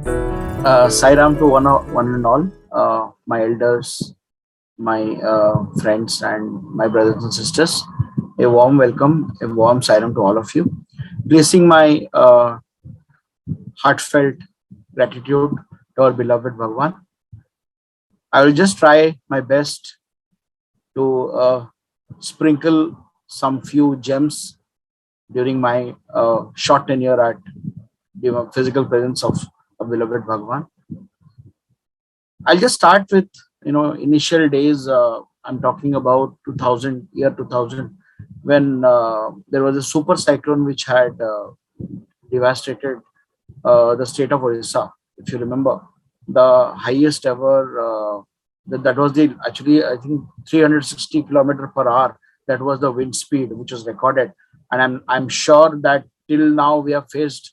Sairam to one and all, my elders, my friends, and my brothers and sisters. A warm welcome, a warm Sairam to all of you. Placing my heartfelt gratitude to our beloved Bhagwan. I will just try my best to sprinkle some few gems during my short tenure at the physical presence of a beloved Bhagwan. I'll just start with initial days. I'm talking about 2000 year 2000 when there was a super cyclone which had devastated the state of Orissa. If you remember, the highest ever. That was the actually I think 360 kilometer per hour. That was the wind speed which was recorded, and I'm sure that till now we have faced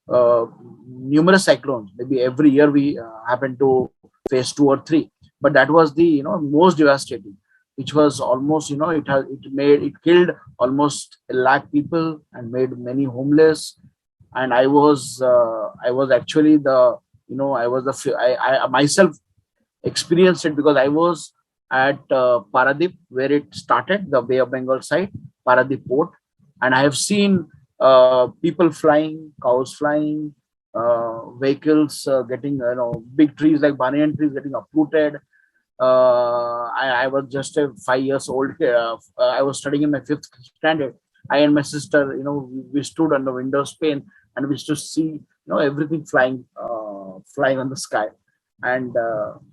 uh, numerous cyclones. Maybe every year we happen to face two or three, but that was the most devastating, which was almost it killed almost a lakh people and made many homeless. And I was actually the I was the I myself experienced it because I was at Paradip where it started, the Bay of Bengal side, Paradip port, and I have seen people flying, cows flying, vehicles getting big trees like banyan trees getting uprooted. I was just a 5 years old. I was studying in my fifth standard. I and my sister, we stood on the windows pane and we used to see, everything flying on the sky. And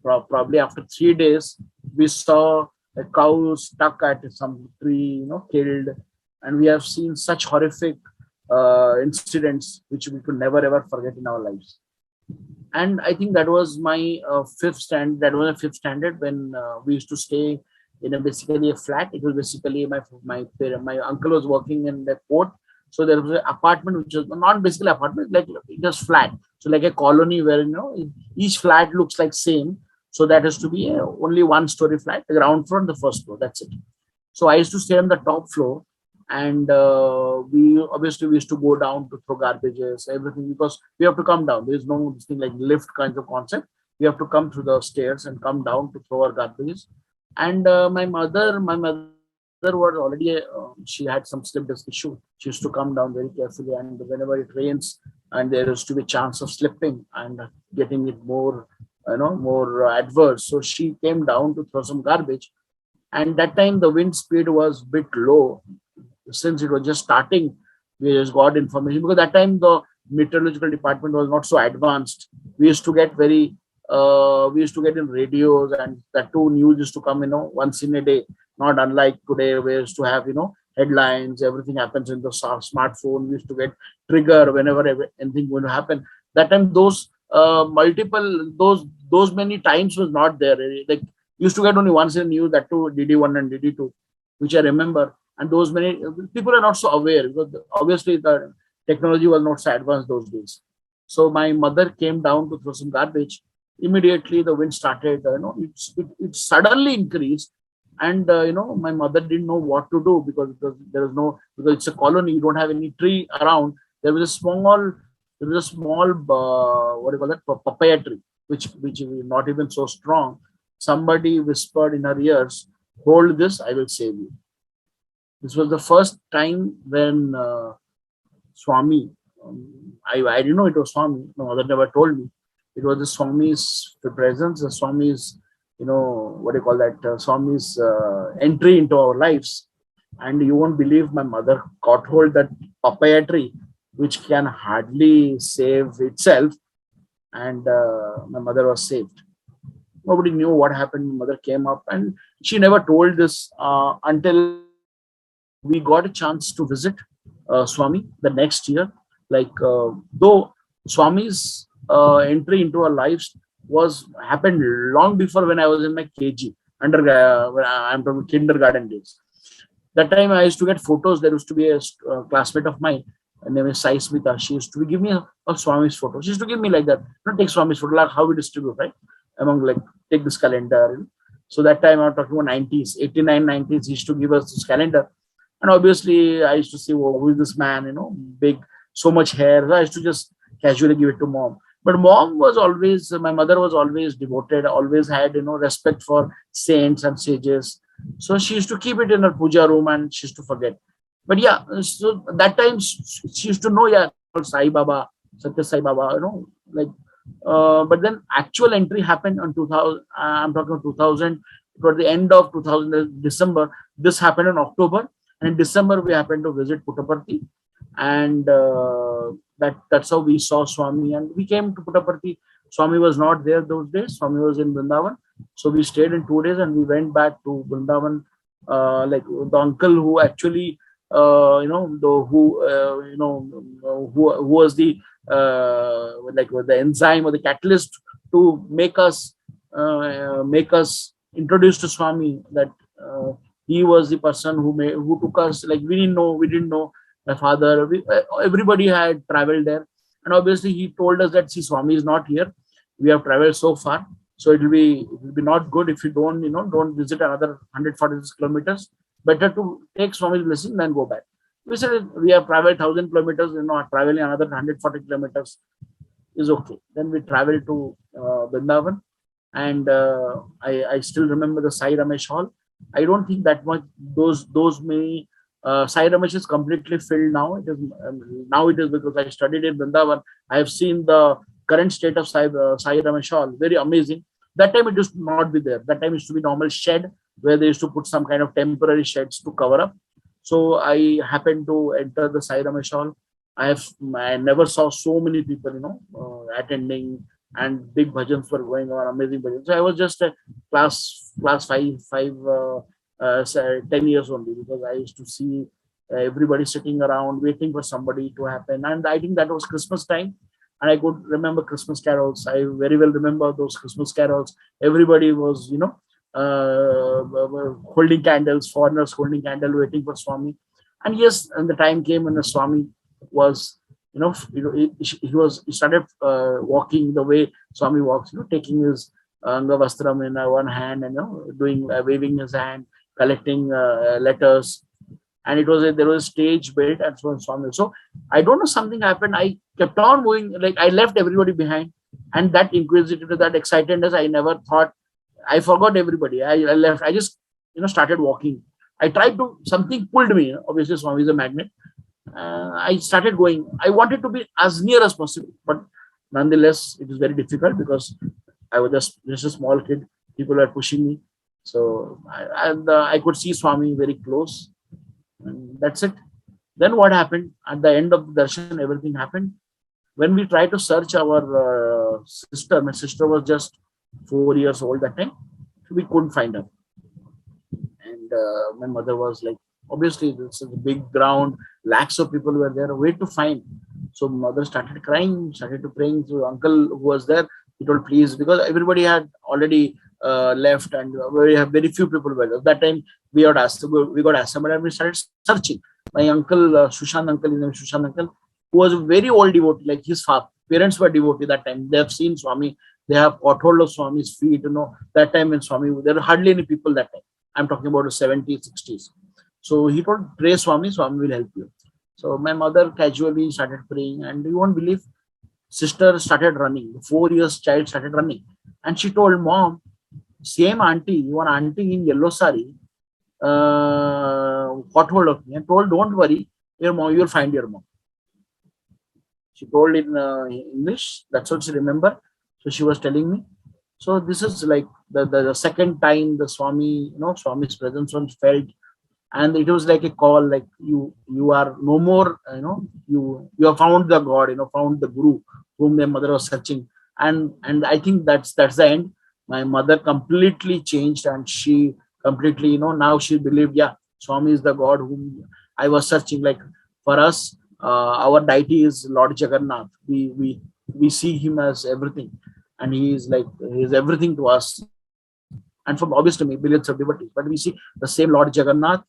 probably after 3 days, we saw a cow stuck at some tree, killed. And we have seen such horrific incidents which we could never ever forget in our lives. And I think that was my fifth stand. That was a fifth standard when we used to stay in a basically a flat. It was basically my uncle was working in the port, so there was an apartment which was not basically apartment, like just flat. So like a colony where each flat looks like same. So that has to be only one story flat, the ground floor and the first floor. That's it. So I used to stay on the top floor, and we used to go down to throw garbages, everything, because we have to come down. There is no this thing like lift kinds of concept. We have to come through the stairs and come down to throw our garbages. And my mother was already she had some slip disc issue. She used to come down very carefully, and whenever it rains, and there used to be a chance of slipping and getting it more more adverse. So she came down to throw some garbage, and that time the wind speed was bit low. Since it was just starting, we just got information because that time the meteorological department was not so advanced. We used to get very we used to get in radios, and that too news used to come once in a day, not unlike today we used to have headlines. Everything happens in the smartphone. We used to get trigger whenever anything going to happen. That time those multiple those many times was not there. Like used to get only once in news, that too DD1 and DD2, which I remember. And those many people are not so aware because obviously the technology was not so advanced those days. So my mother came down to throw some garbage. Immediately the wind started. It suddenly increased, and my mother didn't know what to do because there was no, because it's a colony. You don't have any tree around. There was a small what do you call that, papaya tree, which is not even so strong. Somebody whispered in her ears, "Hold this, I will save you." This was the first time when Swami, I didn't know it was Swami. My mother never told me. It was the Swami's presence, the Swami's, what do you call that, Swami's entry into our lives. And you won't believe, my mother caught hold that papaya tree, which can hardly save itself, and my mother was saved. Nobody knew what happened. My mother came up, and she never told this until we got a chance to visit Swami the next year. Like though Swami's entry into our lives was happened long before, when I was in my KG when I'm from kindergarten days. That time I used to get photos. There used to be a classmate of mine. Her name is Sai Smita. She used to give me a Swami's photo. She used to give me like that. Not take Swami's photo, like how we distribute, right? Among like take this calendar. So that time I'm talking about 90s, 89, 90s. He used to give us this calendar. And obviously, I used to say, "Well, who is this man? Big, so much hair." So I used to just casually give it to mom. But mom was always, my mother was always devoted, always had, respect for saints and sages. So she used to keep it in her puja room and she used to forget. But yeah, so that time she used to know, yeah, Sai Baba, Satya Sai Baba, like, but then actual entry happened on 2000. I'm talking 2000, toward the end of 2000, December. This happened in October, and in December we happened to visit Puttaparthi, and that's how we saw Swami. And we came to Puttaparthi. Swami was not there those days. Swami was in Vrindavan, so we stayed in 2 days and we went back to Vrindavan. Like the uncle who actually, who was the like the enzyme or the catalyst to make us introduced to Swami. That he was the person who took us. Like we didn't know my father. Everybody had traveled there, and obviously he told us that, see, Swami is not here. We have traveled so far, so it will be not good if you don't visit another 146 kilometers. Better to take Swami's blessing than go back. We said we have traveled 1,000 kilometers. Traveling another 140 kilometers is okay. Then we traveled to Vrindavan, and I still remember the Sai Ramesh Hall. I don't think that much those many. Sai Ramesh is completely filled now. It is because I studied in Vrindavan. I have seen the current state of Sai Ramesh Hall. Very amazing. That time it used to not be there. That time it used to be normal shed where they used to put some kind of temporary sheds to cover up. So I happened to enter the Sai Ramesh Hall. I never saw so many people, attending, and big bhajans were going on, amazing bhajans. So I was just a class five, 10 years only, because I used to see everybody sitting around waiting for somebody to happen. And I think that was Christmas time, and I could remember Christmas carols. I very well remember those Christmas carols. Everybody was, holding candles, foreigners holding candle, waiting for Swami. And yes, and the time came when the Swami was, he started walking the way Swami walks, taking his Angavastram in one hand, and doing waving his hand, collecting letters. And there was a stage built and so on, so on. So I don't know, something happened. I kept on moving, like I left everybody behind, and that inquisitive, that excitedness, I never thought. I forgot everybody. I left. I just started walking. I tried to, something pulled me. Obviously, Swami is a magnet. I started going. I wanted to be as near as possible, but nonetheless, it was very difficult because I was just a small kid. People were pushing me, so I could see Swami very close, and that's it. Then what happened at the end of the darshan? Everything happened. When we tried to search our sister, my sister was just 4 years old that time. We couldn't find her, and my mother was like, obviously this is a big ground, lakhs of people were there, where to find. So mother started crying, started to praying. So uncle who was there, he told, please, because everybody had already left, and we have very few people were there. That time we got assembled and we started searching. My uncle, Sushant uncle, his name is Sushant uncle, who was a very old devotee, like his parents were devotee that time. They have seen Swami, they have caught hold of Swami's feet, that time when Swami, there were hardly any people that time. I'm talking about the 70s, 60s. So he told, pray Swami, Swami will help you. So my mother casually started praying, and you won't believe, sister started running. The 4 years child started running. And she told, mom, same auntie, your auntie in yellow sari, caught hold of me and told, don't worry, your mom, you'll find your mom. She told in English, that's what she remember. So she was telling me. So this is like the second time the Swami, Swami's presence was felt, and it was like a call, like you are no more, you have found the God, found the Guru whom their mother was searching. And I think that's the end. My mother completely changed, and she completely, now she believed, yeah, Swami is the God whom I was searching. Like for us, our deity is Lord Jagannath. We see him as everything, and he is everything to us, and from obviously millions of devotees. But we see the same Lord Jagannath,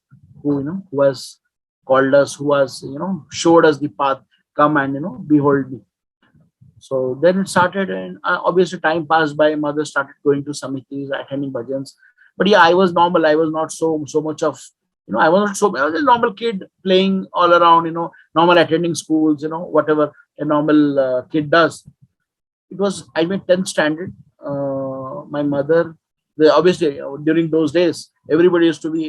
who has called us, who has showed us the path. Come and behold me. So then it started, and obviously time passed by. Mother started going to samitis, attending bhajans. But yeah, I was normal. I was not so much of, I was not so. I was a normal kid playing all around. Normal attending schools. Whatever a normal kid does. It was, I mean, 10th standard. My mother, obviously during those days, everybody used to be,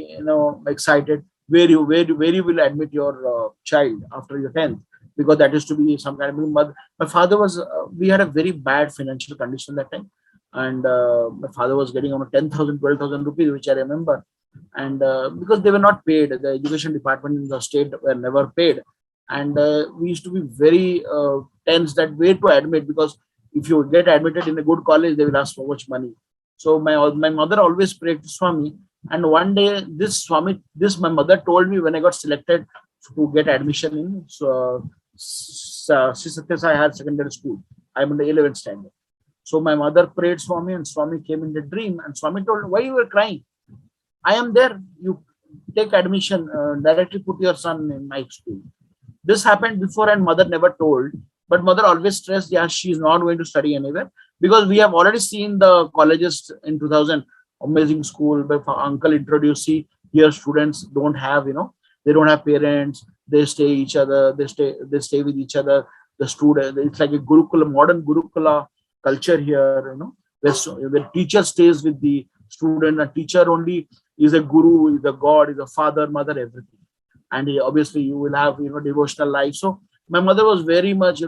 excited. Where you will admit your child after your 10th, because that used to be some kind of mother. My father was, we had a very bad financial condition that time, and my father was getting on 10,000, 12,000 rupees, which I remember, and because they were not paid, the education department in the state were never paid, and we used to be very tense that way to admit, because if you get admitted in a good college, they will ask so much money. So my mother always prayed to Swami, and one day this Swami, this my mother told me when I got selected to get admission in Sri Satya Sai Higher Secondary School. I'm in the 11th standard. So my mother prayed Swami, and Swami came in the dream, and Swami told, "Why you were crying? I am there. You take admission, directly put your son in my school." This happened before, and mother never told. But mother always stressed, yeah, she's not going to study anywhere, because we have already seen the colleges in 2000, amazing school. But uncle introduced, see, here students don't have, they don't have parents. They stay each other. They stay with each other. The student, it's like a Gurukula, modern Gurukula culture here, where teacher stays with the student. A teacher only is a guru, is a god, is a father, mother, everything. And obviously you will have, devotional life. So my mother was very much,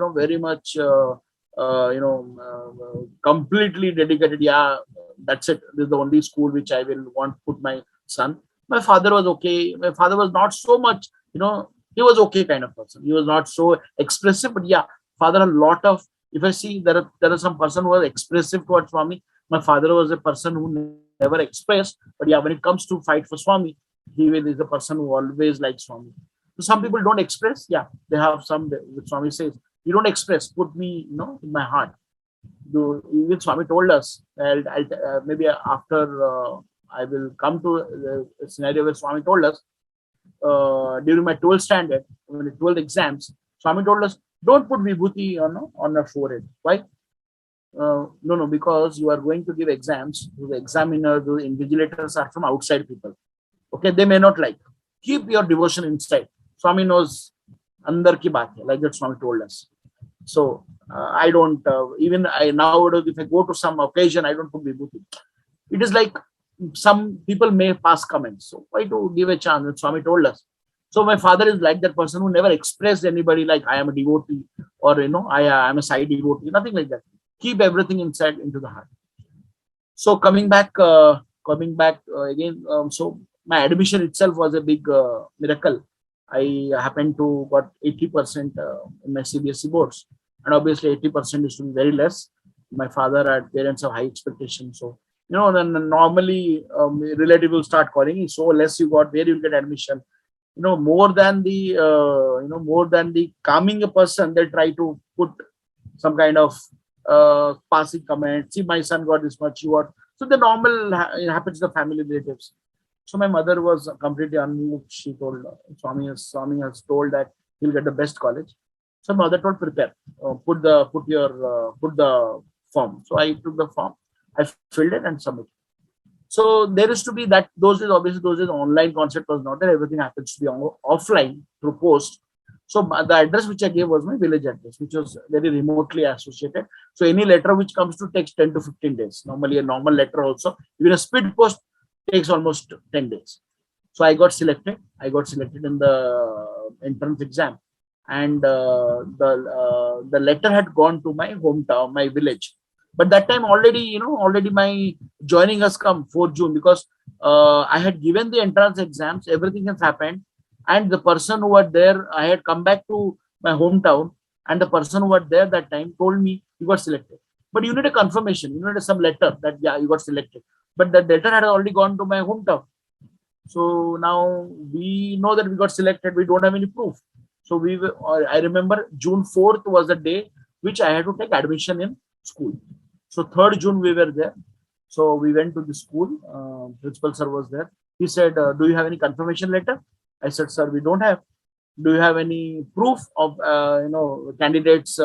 completely dedicated. Yeah, that's it. This is the only school which I will want to put my son. My father was okay. My father was not so much, he was okay kind of person. He was not so expressive, but yeah, father a lot of. If I see there are some person who was expressive towards Swami, my father was a person who never expressed. But yeah, when it comes to fight for Swami, is a person who always likes Swami. So some people don't express. Yeah, they have some. The Swami says, "You don't express. Put me, in my heart." Even Swami told us. Maybe after I will come to the scenario where Swami told us during my 12th standard, when the 12th exams, Swami told us, "Don't put vibhuti on your forehead." Why? No, because you are going to give exams. The examiner, the invigilators are from outside people. Okay, they may not like. Keep your devotion inside. Swami knows andar ki baat hai, like that Swami told us. So I don't, even I nowadays, if I go to some occasion, I don't put vibhuti. It is like some people may pass comments. So why to give a chance? That Swami told us. So my father is like that person who never expressed anybody like I am a devotee, or I am a side devotee, nothing like that. Keep everything inside into the heart. So coming back again. So my admission itself was a big miracle. I happened to got 80% in my CBSE boards, and obviously 80% is to be very less. My father had parents of high expectations, so then normally relative will start calling. So less you got, where you get admission. More than the calming a person, they try to put some kind of passing comment. See, my son got this much, you got. So the normal it happens to the family relatives. So my mother was completely unmoved. She told Swami has told that he'll get the best college. So mother told, prepare, put the form. So I took the form, I filled it and submitted. So there is to be that, those is obviously, those is online concept was not there. Everything happens to be offline through post. So the address which I gave was my village address, which was very remotely associated. So any letter which comes to takes 10 to 15 days. Normally a normal letter also, even a speed post takes almost 10 days. So I got selected. I got selected in the entrance exam, and the letter had gone to my hometown, my village. But that time already my joining has come 4th June, because I had given the entrance exams. Everything has happened, and the person who was there, I had come back to my hometown, and the person who was there that time told me, "You got selected, but you need a confirmation. You need some letter that yeah, you got selected." But the letter had already gone to my hometown. So now we know that we got selected. We don't have any proof. So I remember June 4th was the day which I had to take admission in school. So 3rd June we were there. So we went to the school. Principal sir was there. He said, "Do you have any confirmation letter?" I said, "Sir, we don't have." "Do you have any proof of candidates?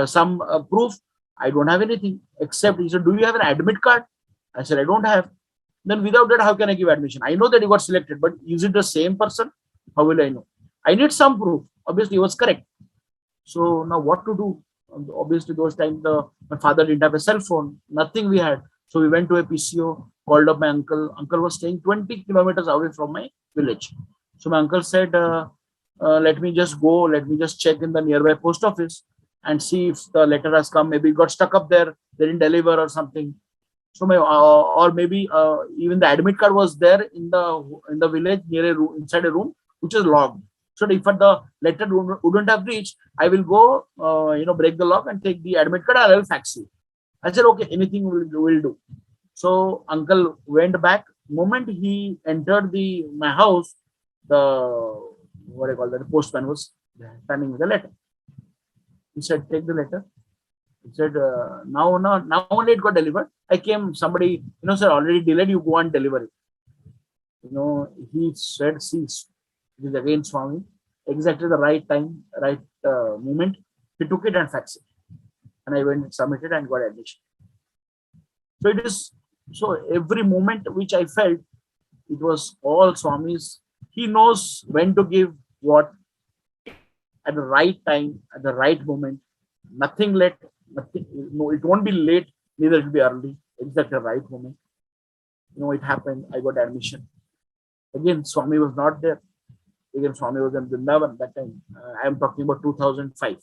Some proof?" "I don't have anything except." He said, "Do you have an admit card?" I said, "I don't have." "Then without that, how can I give admission? I know that you got selected, but is it the same person? How will I know? I need some proof." Obviously, he was correct. So now what to do? Obviously, those times my father didn't have a cell phone, nothing we had. So we went to a PCO, called up my uncle. Uncle was staying 20 kilometers away from my village. So my uncle said, let me just go, let me just check in the nearby post office and see if the letter has come. Maybe it got stuck up there, they didn't deliver or something. So my or maybe even the admit card was there in the village near a room, inside a room which is locked. So if the letter wouldn't have reached, I will go break the lock and take the admit card. I will fax you. I said okay, anything will do. So uncle went back. Moment he entered the my house, the what I call that, the postman was standing with the letter. He said, take the letter. He said, now only it got delivered. I came, somebody, sir, already delayed, you go and deliver it. He said, see, it is again Swami. Exactly the right time, right moment. He took it and faxed it. And I went and submitted and got admission. So it is, so every moment which I felt, it was all Swami's. He knows when to give what at the right time, at the right moment. Nothing late, nothing, no, it won't be late, neither it will be early. It's at the right moment. It happened. I got admission. Again, Swami was not there. Again, Swami was in Vrindavan that time. I am talking about 2005.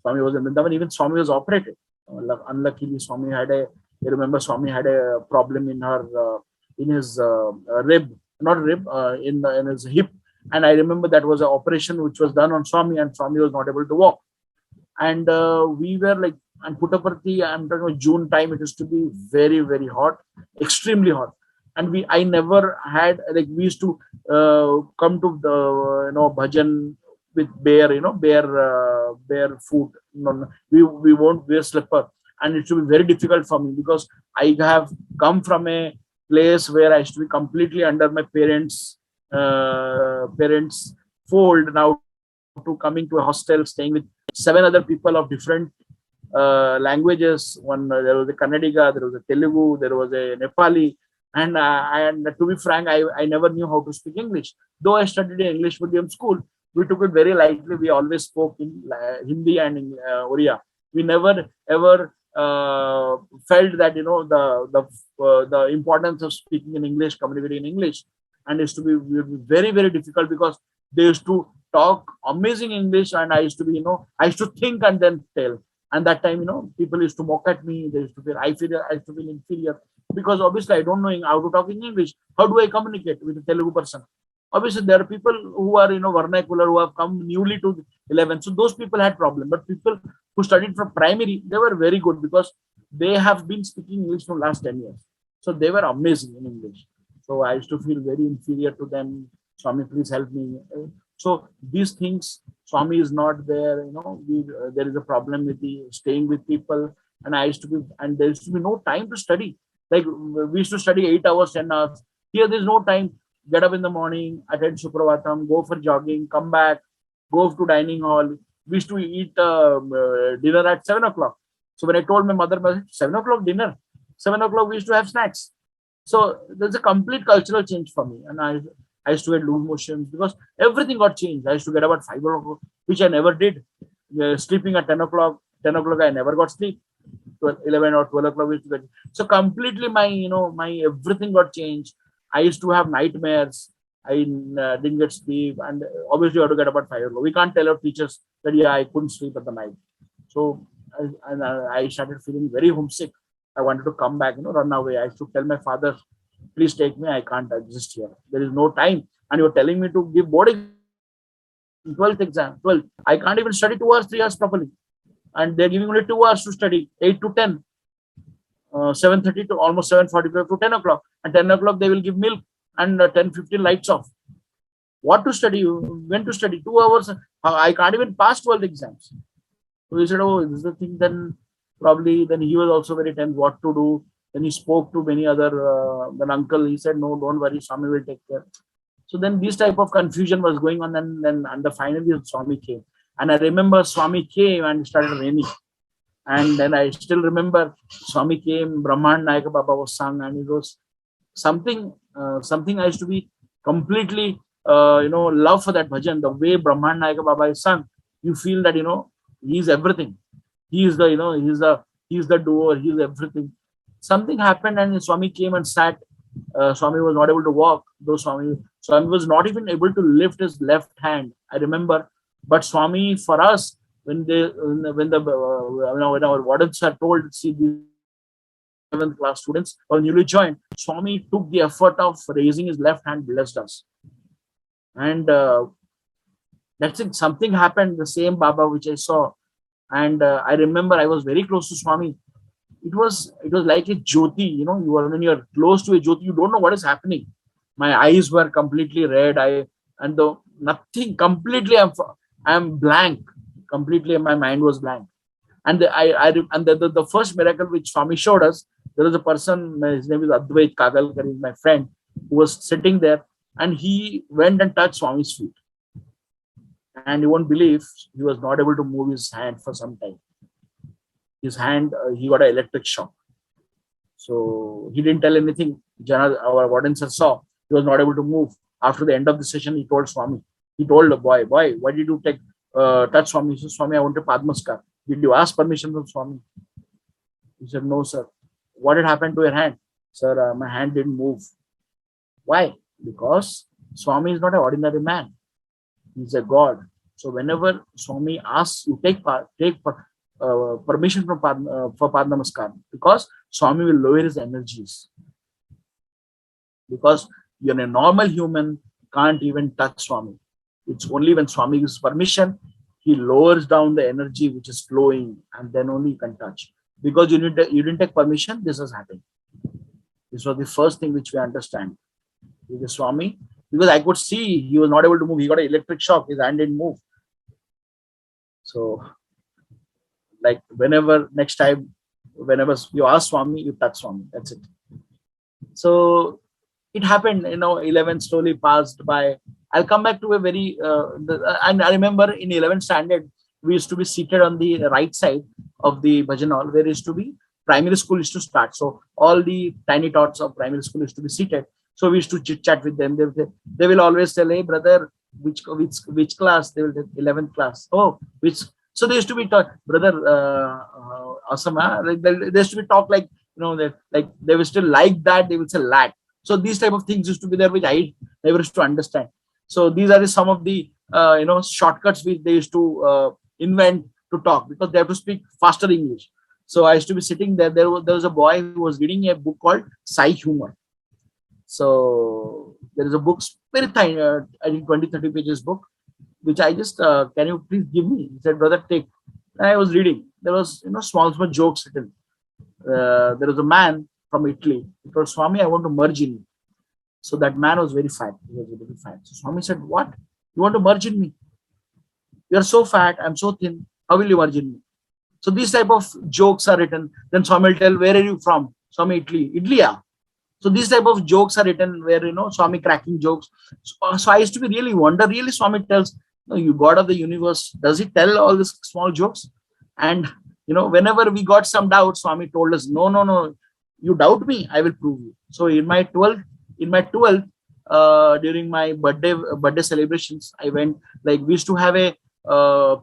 Swami was in Vrindavan. Even Swami was operated. Unluckily, Swami had a. You remember, Swami had a problem in his rib, not rib, in his hip. And I remember that was an operation which was done on Swami, and Swami was not able to walk. And we were like, and Puttaparthi, I'm talking about June time, it used to be very, very hot, extremely hot. And I never had, like, we used to come to the, bhajan with bare foot. We won't wear slipper. And it should be very difficult for me because I have come from a place where I used to be completely under my parents' fold, now to coming to a hostel, staying with 7 other people of different languages. There was a Kannadiga, there was a Telugu, there was a Nepali, and to be frank, I never knew how to speak English. Though I studied in English medium school, we took it very lightly. We always spoke in Hindi and in Oriya. We never ever felt that the importance of speaking in English, communicating in English, and it used to be very, very difficult because they used to talk amazing English, and I used to be, I used to think and then tell. And that time, people used to mock at me. They used to feel I used to feel inferior because obviously I don't know how to talk in English. How do I communicate with a Telugu person? Obviously, there are people who are vernacular, who have come newly to 11. So those people had problem. But people who studied from primary, they were very good because they have been speaking English for last 10 years. So they were amazing in English. So I used to feel very inferior to them. Swami, please help me. So these things, Swami is not there. There is a problem with the staying with people, and there used to be no time to study. Like we used to study 8 hours, 10 hours. Here, there's no time. Get up in the morning, attend Supravatam, go for jogging, come back, go to dining hall. We used to eat dinner at 7 o'clock. So when I told my mother, 7 o'clock dinner, 7 o'clock we used to have snacks. So there's a complete cultural change for me, and I used to get loose motions because everything got changed. I used to get about 5 o'clock, which I never did. Sleeping at 10 o'clock. 10 o'clock, I never got sleep. 11 or 12 o'clock, we used to get. So completely, my everything got changed. I used to have nightmares. I didn't get sleep, and obviously, you have to get about 5 o'clock. We can't tell our teachers that I couldn't sleep at the night. So I started feeling very homesick. I wanted to come back, run away. I used to tell my father, please take me. I can't exist here. There is no time. And you're telling me to give board exam, 12th exam, 12th. I can't even study 2 hours, 3 hours properly. And they're giving only 2 hours to study, 8 to 10, 7:30 to almost 7:45 to 10 o'clock. And 10 o'clock, they will give milk, and 10:15 lights off. What to study? When to study? 2 hours. I can't even pass 12 exams. So he said, oh, this is the thing. Then probably, then he was also very tense what to do. Then he spoke to many other, then uncle, he said, no, don't worry, Swami will take care. So then this type of confusion was going on, and the finally Swami came. And I remember Swami came and it started raining. And then I still remember Swami came, Brahman Nayaka Baba was sung, and it was something I used to be completely, love for that bhajan. The way Brahman Nayaka Baba is sung, you feel that, he's everything. He is the, he's the doer, he's everything. Something happened and Swami came and sat. Swami was not able to walk, though Swami was not even able to lift his left hand, I remember. But Swami, for us, when our wardens are told, see, these 11th class students or newly joined, Swami took the effort of raising his left hand, blessed us. And that's it. Something happened, the same Baba which I saw. And I remember I was very close to Swami. It was like a jyoti, you are, when you're close to a jyoti, you don't know what is happening. My eyes were completely red. And the nothing completely, I'm blank. Completely, my mind was blank. And the first miracle which Swami showed us, there was a person, his name is Advait Kagalkar, is my friend, who was sitting there, and he went and touched Swami's feet. And you won't believe, he was not able to move his hand for some time. His hand, he got an electric shock. So he didn't tell anything. Our warden sir saw he was not able to move. After the end of the session, he told Swami. He told the boy, why did you take touch Swami? He said, Swami, I want a Padmaskar. Did you ask permission from Swami? He said, no, sir. What had happened to your hand? Sir, my hand didn't move. Why? Because Swami is not an ordinary man. He's a God. So whenever Swami asks you, take permission from for Padnamaskar, because Swami will lower his energies. Because you're a normal human, can't even touch Swami. It's only when Swami gives permission, he lowers down the energy which is flowing, and then only you can touch. Because you didn't take permission, this has happened. This was the first thing which we understand. With the Swami, because I could see he was not able to move. He got an electric shock. His hand didn't move. So, like, next time, whenever you ask Swami, you touch Swami. That's it. So it happened. 11 slowly passed by. I'll come back to a very. And I remember in 11th standard, we used to be seated on the right side of the bhajan hall, where used to be primary school used to start. So all the tiny tots of primary school used to be seated. So we used to chit chat with them. They will always tell, hey brother, which class? They will tell 11th class. Oh, which? So they used to be taught, brother, awesome. They used to be talk like, they were still like that. They would say lad. So these type of things used to be there, which I never used to understand. So these are some of the shortcuts which they used to invent to talk, because they have to speak faster English. So I used to be sitting there. There was a boy who was reading a book called Psy Humor. So there is a book, very tiny, I think 20-30 pages book, which I just, can you please give me? He said, brother, take. And I was reading. There was, small jokes written. There was a man from Italy. He told Swami, I want to merge in you. So that man was very fat. He was very fat. So Swami said, what? You want to merge in me? You are so fat. I'm so thin. How will you merge in me? So these type of jokes are written. Then Swami will tell, where are you from? Swami, Italy. Italy, yeah. So these type of jokes are written where, Swami cracking jokes. So I used to be really wonder, really Swami tells, you God of the universe, does he tell all these small jokes? And, whenever we got some doubt, Swami told us, no, you doubt me, I will prove you. So in my 12th, during my birthday celebrations, I went, like, we used to have a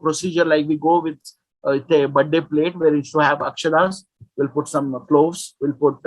procedure, like we go with a birthday plate where we used to have akshadas. We'll put some cloves, we'll put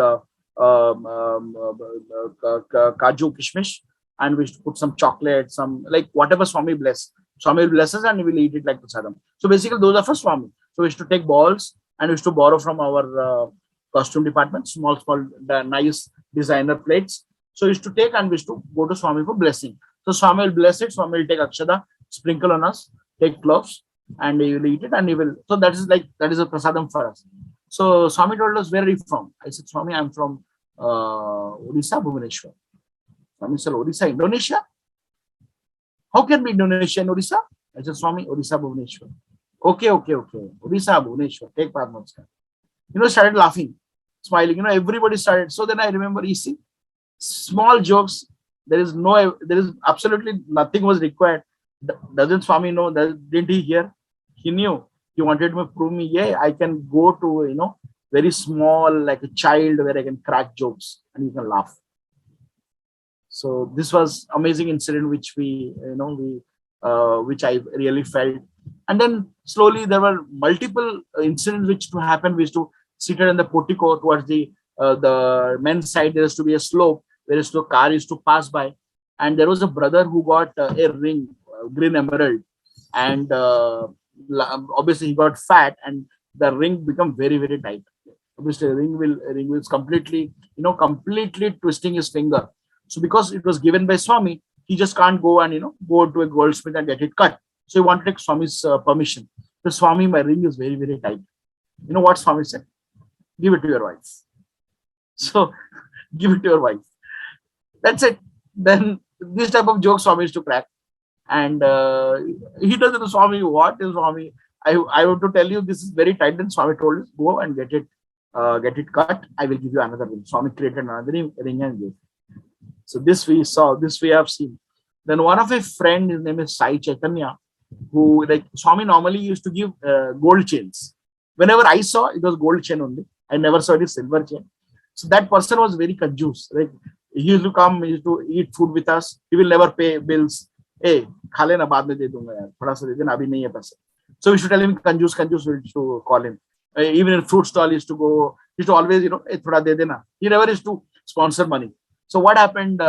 kaju, kishmish, and we put some chocolate, some, like, whatever Swami bless. Swami will bless us and we will eat it like prasadam. So basically those are for Swami. So we used to take balls and we used to borrow from our costume department, small, nice designer plates. So we used to take and we used to go to Swami for blessing. So Swami will bless it, Swami will take akshada, sprinkle on us, take cloves, and he will eat it, and he will. So that is a prasadam for us. So Swami told us, where are you from? I said, Swami, I'm from Odisha, Bhubaneswar. Swami said, Odisha, Indonesia? How can be Indonesia and Odisha? I said, Swami, Odisha, Bhubaneswar. Okay. Odisha, Bhubaneswar, take Padmaskar. Started laughing, smiling. Everybody started. So then I remember, you see, small jokes. There is absolutely nothing was required. Doesn't Swami know? Didn't he hear? He knew. He wanted to prove me, yeah, I can go to, very small, like a child, where I can crack jokes and you can laugh. So this was amazing incident which we which I really felt. And then slowly there were multiple incidents which to happen. We used to sit in the portico towards the men's side. There used to be a slope where used to car used to pass by, and there was a brother who got a ring, green emerald, and obviously he got fat, and the ring become very very tight. Obviously, ring will completely, completely twisting his finger. So because it was given by Swami, he just can't go and go to a goldsmith and get it cut. So he wanted to take Swami's permission. The Swami, my ring is very very tight. You know what Swami said? Give it to your wife. So give it to your wife. That's it. Then this type of joke Swami used to crack, and he doesn't know. Swami, what is Swami? I want to tell you this is very tight. Then Swami told us, go and get it cut. I will give you another ring. Swami created another ring and gave. So this we saw, this we have seen. Then one of my friend, his name is Sai Chaitanya, who like Swami normally used to give gold chains. Whenever I saw, it was gold chain only. I never saw any silver chain. So that person was very conjuice. Like he used to come, he used to eat food with us. He will never pay bills. Hey, खा लेना बाद में दे दूंगा यार. थोड़ा सा दे देना अभी नहीं है पैसे. So we should tell him conjuice, conjuice. We used to call him. Even in fruit stall, he used to go. He used to always, hey, thoda de dena. He never used to sponsor money. So what happened?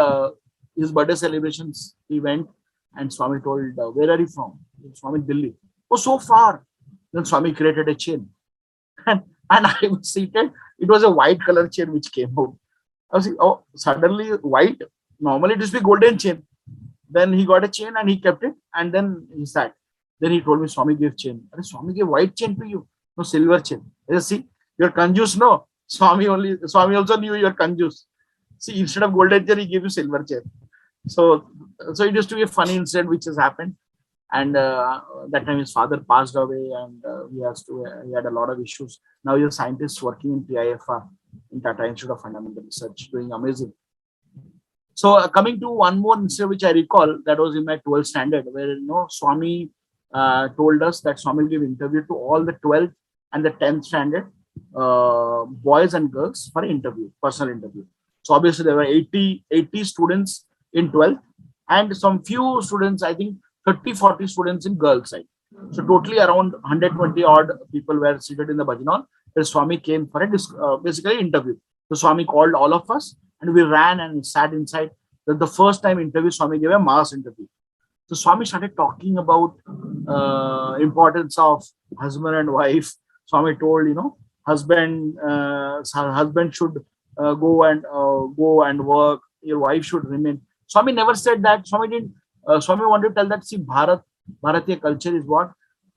His birthday celebrations, he went, and Swami told, "Where are you from?" Swami, Delhi. Oh, so far. Then Swami created a chain, and I was seated. It was a white color chain which came out. I was like, oh, suddenly white. Normally it used to be golden chain. Then he got a chain and he kept it, and then he sat. Then he told me, Swami gave chain. Swami gave white chain to you, no silver chain. I said, see, you're conjuice, no. Swami also knew you're conjuice. See, instead of golden chain, he gave you silver chain. So it used to be a funny incident which has happened. And that time his father passed away, and he had a lot of issues. Now he's a scientist working in TIFR, in Tata Institute of Fundamental Research, doing amazing. So coming to one more incident which I recall, that was in my 12th standard, where Swami told us that Swami will give interview to all the 12th and the 10th standard boys and girls for interview, personal interview. So obviously there were 80 students in 12th, and some few students, I think 30-40 students in girls side. So totally around 120 odd people were seated in the bhajan hall. The Swami came for a basically interview. So Swami called all of us, and we ran and sat inside. The first time interview, Swami gave a mass interview. So Swami started talking about importance of husband and wife. Swami told, husband should go and work. Your wife should remain. Swami never said that. Swami didn't. Swami wanted to tell that, see, Bharatiya culture is what?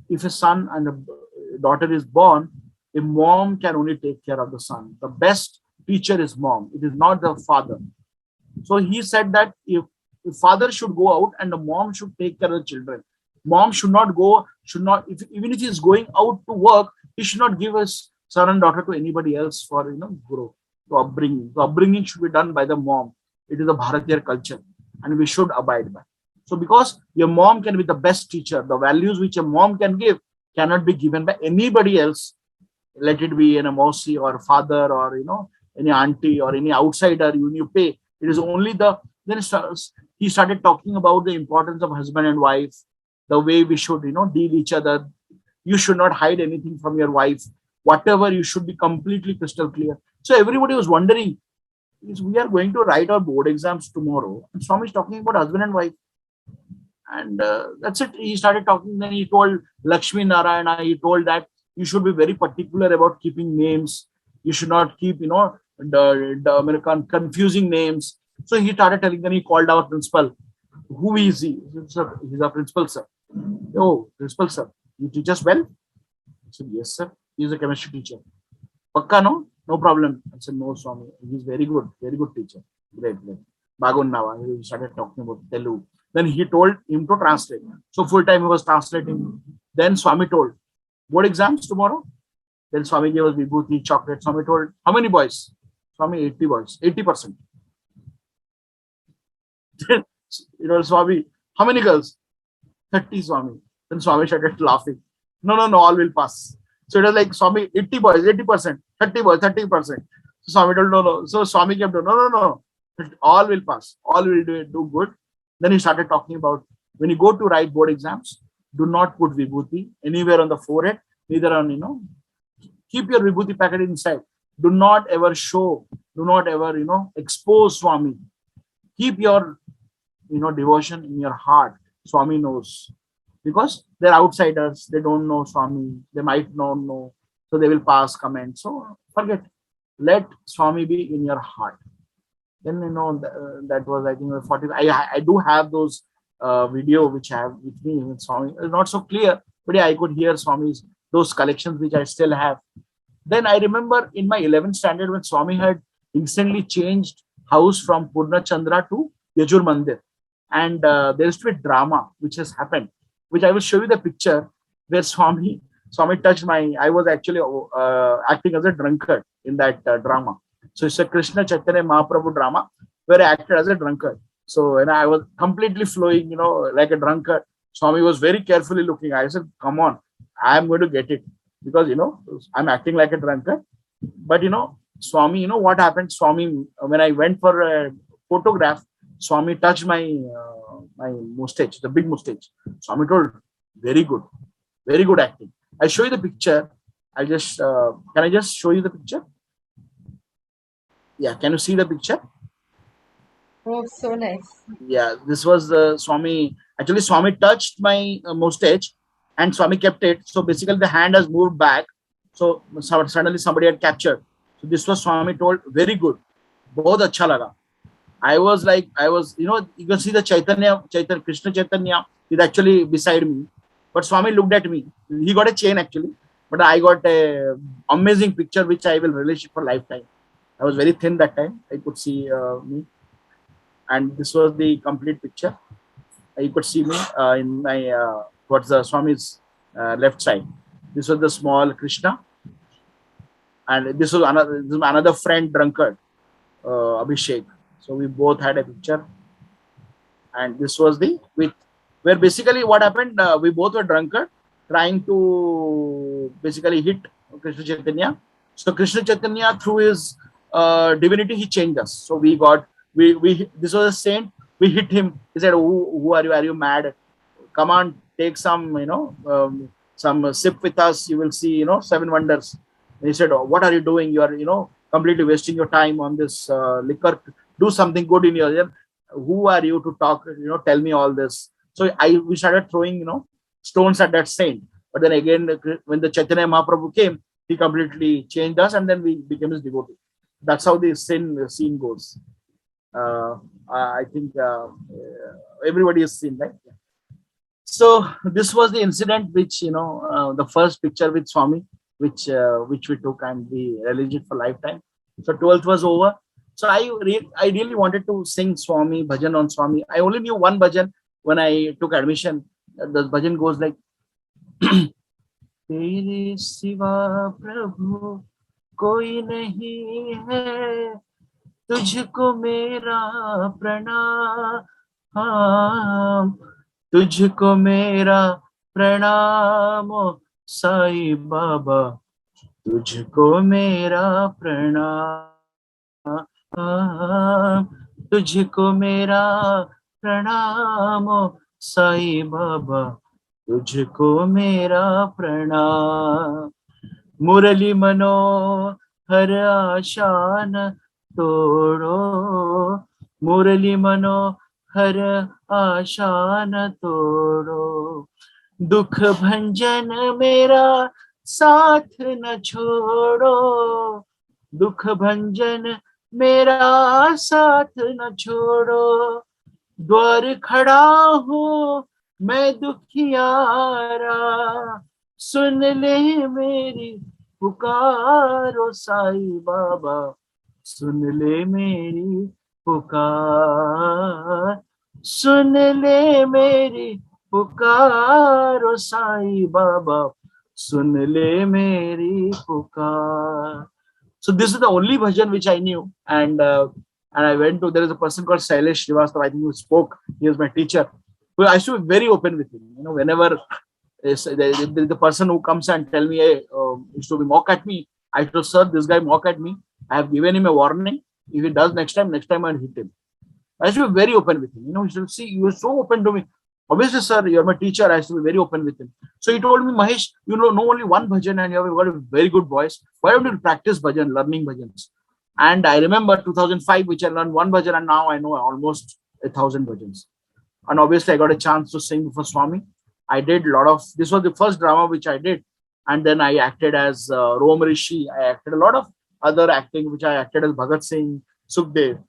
If a son and a daughter is born, a mom can only take care of the son. The best teacher is mom. It is not the father. So he said that if the father should go out and the mom should take care of the children. Mom should not, even if he is going out to work, he should not give his son and daughter to anybody else for, growth, to upbringing. The upbringing should be done by the mom. It is a Bharatiya culture, and we should abide by. So because your mom can be the best teacher, the values which a mom can give cannot be given by anybody else. Let it be an Mausi or father or, any auntie or any outsider you pay. It is only then he started talking about the importance of husband and wife, the way we should, deal each other. You should not hide anything from your wife. Whatever, you should be completely crystal clear. So everybody was wondering, we are going to write our board exams tomorrow, and Swami is talking about husband and wife. And that's it. He started talking. Then he told Lakshmi Narayana, he told that you should be very particular about keeping names. You should not keep, the American confusing names. So he started telling. Then he called our principal. Who is he? He's our principal, sir. Oh, principal, sir. You teach us well? I said, yes, sir. He's a chemistry teacher. Pakka, no? No problem. I said, no, Swami. He's very good teacher. Great. Bagun Nava. He started talking about Telugu. Then he told him to translate. So full time he was translating. Then Swami told, board exams tomorrow? Then Swami gave us vibhuti, chocolate. Swami told, how many boys? Swami, 80 boys, 80%. Swami, how many girls? 30, Swami. Then Swami started laughing. No, all will pass. So it was like, Swami, 80 boys, 80%, 30 boys, 30%. So Swami told, no. So Swami kept, no. All will pass. All will do good. Then he started talking about When you go to write board exams, do not put vibhuti anywhere on the forehead, neither on, keep your vibhuti packet inside. Do not ever show, do not ever, expose Swami. Keep your, devotion in your heart. Swami knows, because they're outsiders. They don't know Swami. They might not know. So they will pass comments. So forget. Let Swami be in your heart. Then, that was, I think, 40. I do have those video which I have with me with Swami. It's not so clear, but yeah, I could hear Swami's, those collections which I still have. Then I remember in my 11th standard when Swami had instantly changed house from Purna Chandra to Yajur Mandir. And there used to be a drama which has happened, which I will show you the picture where Swami touched my, I was actually acting as a drunkard in that drama. So it's a Krishna Chaitanya Mahaprabhu drama where I acted as a drunkard. So, and I was completely flowing, like a drunkard. Swami was very carefully looking. I said, come on, I am going to get it, because, I'm acting like a drunkard. But, Swami, what happened? Swami, when I went for a photograph, Swami touched my mustache, the big mustache. Swami told, very good acting. I'll show you the picture. Can I just show you the picture? Yeah, can you see the picture? Oh, so nice. Yeah, this was Swami. Actually, Swami touched my mustache and Swami kept it. So basically, the hand has moved back. So suddenly somebody had captured. So this was Swami told, very good. Bahut acha laga. You can see the Krishna Chaitanya is actually beside me. But Swami looked at me. He got a chain actually. But I got a amazing picture which I will relish for lifetime. I was very thin that time. I could see me. And this was the complete picture. You could see me in my, what's the Swami's left side. This was the small Krishna. And this was another friend drunkard, Abhishek. So we both had a picture. And this was where basically what happened, we both were drunkard trying to basically hit Krishna Chaitanya. So Krishna Chaitanya, through his divinity, he changed us. So this was a saint. We hit him. He said, who are you? Are you mad? Come on, take some, some sip with us. You will see, 7 wonders. And he said, oh, what are you doing? You are, completely wasting your time on this liquor. Do something good in your life. Who are you to talk? Tell me all this. So we started throwing, stones at that saint. But then again, when the Chaitanya Mahaprabhu came, he completely changed us, and then we became his devotee. That's how the scene goes. I think everybody has seen, right? So this was the incident which, the first picture with Swami, which we took, and we relished it for lifetime. So 12th was over. So I really wanted to sing Swami, bhajan on Swami. I only knew one bhajan when I took admission. The bhajan goes like, तेरे सिवा प्रभु कोई नहीं है, तुझको मेरा प्रणाम, तुझको मेरा प्रणाम साईं बाबा, तुझको मेरा प्रणाम, तुझको मेरा प्रणाम साईं बाबा, तुझको मेरा प्रणाम. मुरली मनोहर आशान तोड़ो, मुरली मनोहर आशान तोड़ो, दुख भंजन मेरा साथ न छोड़ो, दुख भंजन मेरा साथ न छोड़ो, द्वार खड़ा हूँ मैं दुखियारा, सुन ले मेरी पुकारो साईं बाबा, सुन ले मेरी पुकार, सुन ले मेरी पुकारो साईं बाबा, सुन ले मेरी पुकार. So this is the only bhajan which I knew, and I went to, there is a person called Shailesh Srivastava, I think, who spoke. He was my teacher. Well, I used to be very open with him. Whenever the person who comes and tell me, hey, used to be mock at me, I told, sir, this guy mock at me. I have given him a warning. If he does next time I'll hit him. I used to be very open with him. He should see, he was so open to me. Obviously, sir, you're my teacher. I have to be very open with him. So he told me, Mahesh, you know only one bhajan and you have got a very good voice. Why don't you practice bhajan, learning bhajans? And I remember 2005, which I learned one bhajan, and now I know almost 1,000 bhajans. And obviously, I got a chance to sing for Swami. I did a lot of, this was the first drama which I did. And then I acted as Rom Rishi. I acted a lot of other acting, which I acted as Bhagat Singh, Sukhdev,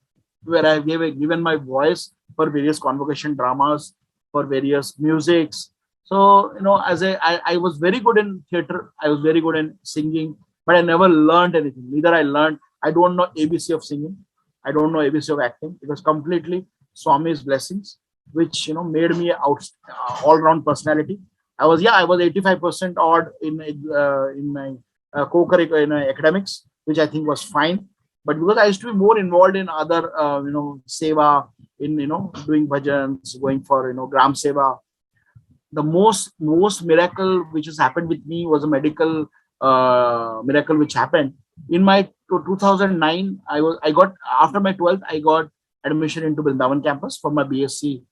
where I given my voice for various convocation dramas, for various musics. So, as I was very good in theater, I was very good in singing, but I never learned anything. Neither I learned, I don't know ABC of singing. I don't know ABC of acting because completely Swami's blessings, which made me all round personality. I was 85% odd in my co-curricular in academics, which I think was fine. But because I used to be more involved in other seva, in doing bhajans, going for gram seva. The most miracle which has happened with me was a medical miracle which happened in my 2009. I got, after my 12th, I got admission into Brindavan campus for my BSc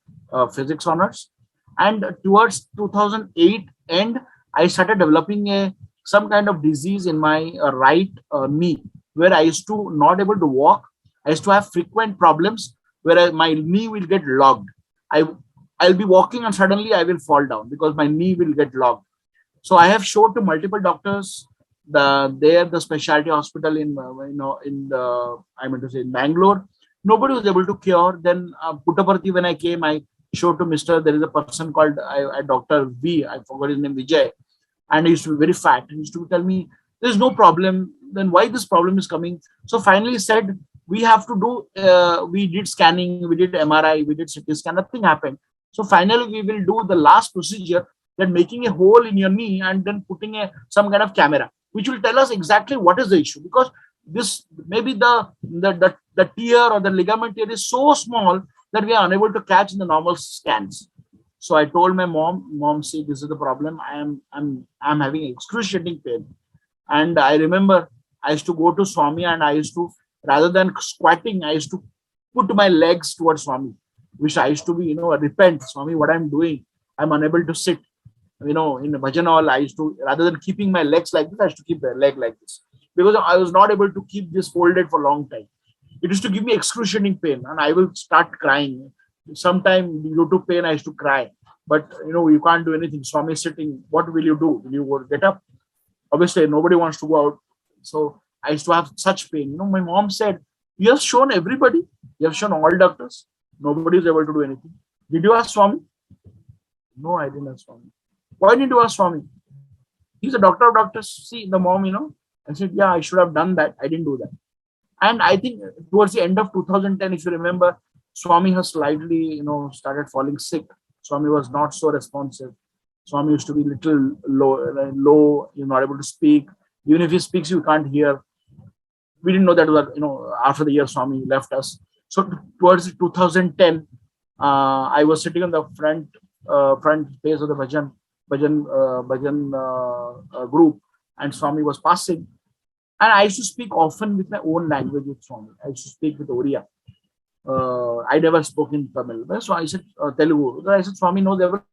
physics honors, and towards 2008 end, I started developing a some kind of disease in my right knee, where I used to not able to walk. I used to have frequent problems where my knee will get locked. I I'll be walking and suddenly I will fall down because my knee will get locked. So I have showed to multiple doctors. The specialty hospital in in the, I meant to say, in Bangalore. Nobody was able to cure. Then Puttaparthi, when I came, I showed to Mister. There is a person called Doctor V. I forgot his name, Vijay, and he used to be very fat. He used to tell me there's no problem. Then why this problem is coming? So finally he said we have to do. We did scanning, we did MRI, we did CT scan. Nothing happened. So finally we will do the last procedure, then making a hole in your knee and then putting a some kind of camera, which will tell us exactly what is the issue. Because this maybe the tear or the ligament tear is so small that we are unable to catch in the normal scans. So I told my mom, see, this is the problem. I'm having excruciating pain. And I remember I used to go to Swami and I used to, rather than squatting, I used to put my legs towards Swami, which I used to be, repent, Swami, what I'm doing. I'm unable to sit. In the bhajan hall, I used to, rather than keeping my legs like this, I used to keep the leg like this. Because I was not able to keep this folded for a long time. It used to give me excruciating pain and I will start crying. Sometime due to pain, I used to cry. But you can't do anything. Swami is sitting. What will you do? Will you get up? Obviously, nobody wants to go out. So I used to have such pain. My mom said, you have shown everybody. You have shown all doctors. Nobody is able to do anything. Did you ask Swami? No, I didn't ask Swami. Why didn't you ask Swami? He's a doctor of doctors. See, the mom, I said, yeah, I should have done that. I didn't do that. And I think towards the end of 2010, if you remember, Swami has slightly, started falling sick. Swami was not so responsive. Swami used to be little low. You're not able to speak. Even if he speaks, you can't hear. We didn't know that was, after the year Swami left us. So towards 2010, I was sitting on the front page of the bhajan group, and Swami was passing. And I used to speak often with my own language with Swami. I used to speak with Oriya. I never spoke in Tamil. So I said Telugu. So I said, Swami knows everything.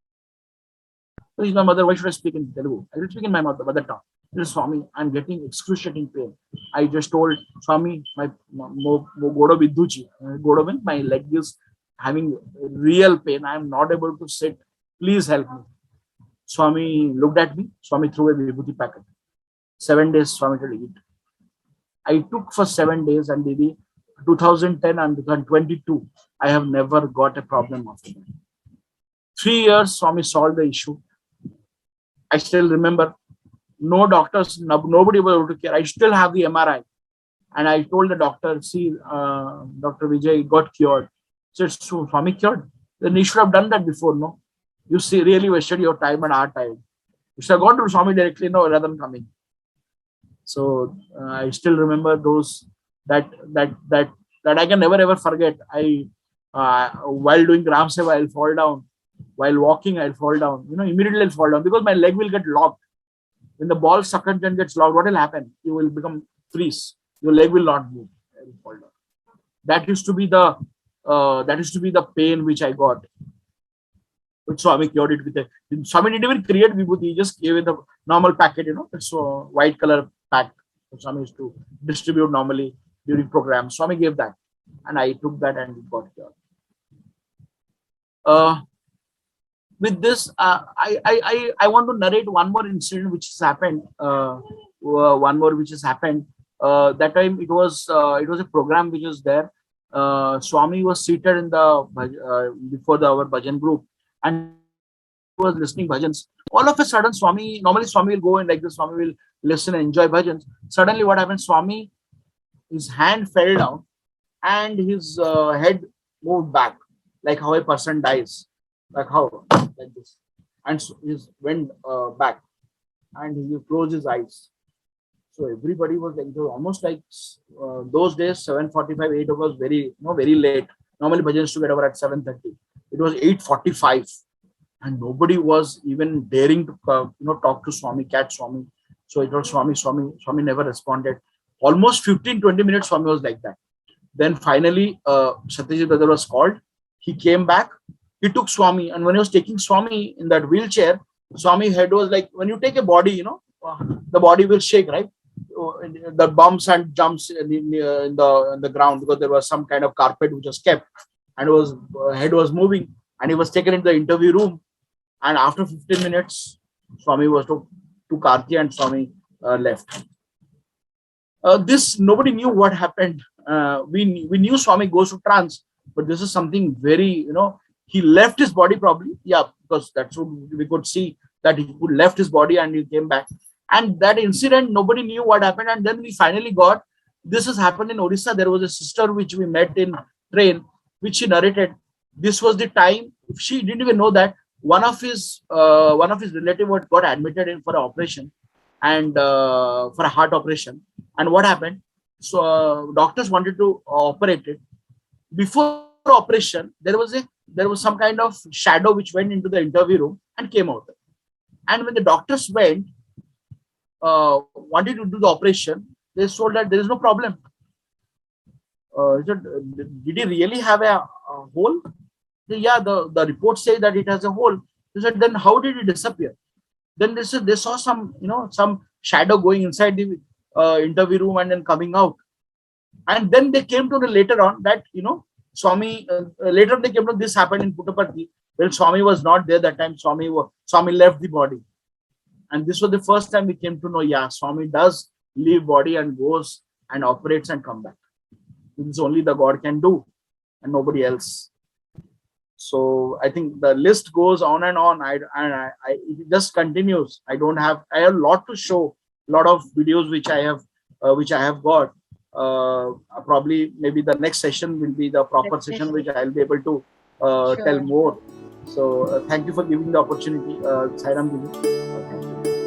So he's my mother. Why should I speak in Telugu? I will speak in my mother tongue. He said, Swami, I'm getting excruciating pain. I just told Swami, my godo vidduchi. Godo means my leg is having real pain. I am not able to sit. Please help me. Swami looked at me. Swami threw a vibhuti packet. 7 days Swami said, eat. I took for 7 days, and maybe 2010 and 2022, I have never got a problem after that. 3 years, Swami solved the issue. I still remember, no doctors, nobody was able to care. I still have the MRI. And I told the doctor, see, Dr. Vijay got cured. He said, so Swami cured? Then you should have done that before, no? You see, really wasted your time and our time. You should have gone to Swami directly, no, rather than coming. So I still remember those that I can never ever forget. I while doing Gram Seva, I'll fall down. While walking, I'll fall down. Immediately I'll fall down because my leg will get locked. When the ball sucker gets locked, what will happen? You will become freeze. Your leg will not move. I will fall down. That used to be the pain which I got. But Swami cured it with a. Swami didn't even create vibhuti. He just gave it the normal packet. It's a white color pack. Swami used to distribute normally during programs. Swami gave that, and I took that and it got cured. With this, I want to narrate one more incident which has happened. One more which has happened. That time it was a program which was there. Swami was seated in the before our bhajan group, and Swami was listening bhajans. All of a sudden, normally Swami will go and like this. Swami will listen and enjoy bhajans. Suddenly, what happened? Swami, his hand fell down and his head moved back, like how a person dies, like how, like this, and so he went back, and he closed his eyes. So everybody was like, it was almost like those days, 7:45, 8 was very late. Normally, bhajan used to get over at 7:30. It was 8:45, and nobody was even daring to talk to Swami, catch Swami. So it was Swami never responded. Almost 15-20 minutes, Swami was like that. Then finally, Satyajit brother was called. He came back. He took Swami, and when he was taking Swami in that wheelchair, Swami head was like, when you take a body, the body will shake, right? The bumps and jumps in the ground, because there was some kind of carpet which was kept, and head was moving, and he was taken into the interview room. And after 15 minutes, Swami was to Karti, and Swami left. This nobody knew what happened. We knew Swami goes to trance, but this is something very, he left his body probably, yeah, because that's what we could see, that he left his body and he came back. And that incident, nobody knew what happened. And then we finally got, this has happened in Odisha. There was a sister which we met in train, which she narrated. This was the time, she didn't even know that one of his relative got admitted in for an operation, and for a heart operation. And what happened? So doctors wanted to operate it. Before operation, there was some kind of shadow which went into the interview room and came out. And when the doctors went, wanted to do the operation, they told that there is no problem. Did he really have a hole? Yeah, the report say that it has a hole. They said, then how did it disappear? Then they said they saw some shadow going inside the interview room and then coming out. And then they came to the later on that Swami, later they came to this happened in Puttaparthi. Well, Swami was not there that time. Swami left the body, and this was the first time we came to know, yeah, Swami does leave body and goes and operates and come back. This is only the God can do, and nobody else. So I think the list goes on and on. It just continues. I have a lot to show, a lot of videos which I have got. Probably maybe the next session will be the proper session which I'll be able to tell more. So thank you for giving the opportunity, Sairam Giri. Thank you.